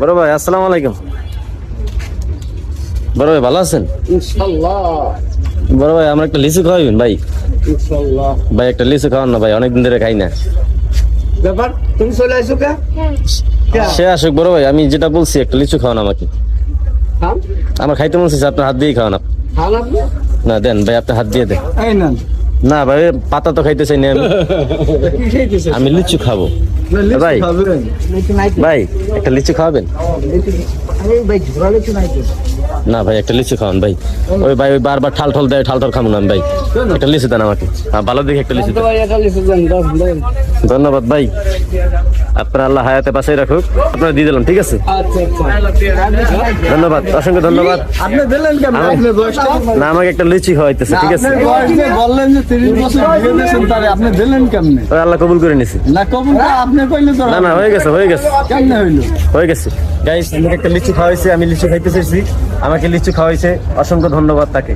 বড় ভাই আসসালামু আলাইকুম। বড় ভাই ভালো আছেন? ইনশাআল্লাহ বড় ভাই আমার একটা লিচু খাওয়াবেন ভাই? ইনশাআল্লাহ। ভাই একটা লিচু খাওয়ান না ভাই, অনেকদিন ধরে খাই না। ব্যাপার তুমি চলে আসো কে? সে আসুক বড় ভাই, আমি যেটা বলছি একটা লিচু খাওয়ান আমাকে। খান আমার খাইতে মন চাইছে, আপনার হাত দিয়েই খাওয়ান। খান আপনি। না দেন ভাই, আপনার হাত দিয়ে দেন। এই নেন। না ভাই পাতা তো খাইতে চাই না আমি। কি খাইতেছেন? আমি লিচু খাবো ভাই। লিচু নাই তো? ভাই একটা লিচু খাওয়াবেন? আরে ভাই ঝোড়া লিচু নাই তো? না ভাই একটা লিচু খাওয়ান ভাই। ওই ভাই ওই বারবার ঠাল ঠাল দেয়, ঠাল ঠাল খাবো না আমি ভাই। একটা লিচু দেন আমাকে, হ্যাঁ ভালো দেখে একটা লিচু তো দেন। ভাই একটা লিচু দেন, দেন। ধন্যবাদ ভাই, আপনার আল্লাহ হায়াতে বাঁচাই রাখুক। আপনারা দিয়ে দিলাম, ঠিক আছে? আচ্ছা আচ্ছা। ধন্যবাদ, অসংখ্য ধন্যবাদ। আপনি দিলেন কেন? আপনি বয়সটা না আমাকে একটা লিচি খাওয়াইতেছে, ঠিক আছে? আপনি বয়স যে বললেন যে 30 বছর বিয়ে দিয়েছেন, তারে আপনি দিলেন কেমনে? ওই আল্লাহ কবুল করে নিছি। না কবুলটা আপনি কইলে তো না না হয়ে গেছে, হয়ে গেছে, কেমনে হইলো? হয়ে গেছে। গাইস আমাকে একটা লিচু খাওয়াইছে, আমি লিচু খাইতে চাইছি, আমাকে লিচু খাওয়াইছে, অসংখ্য ধন্যবাদ তাকে।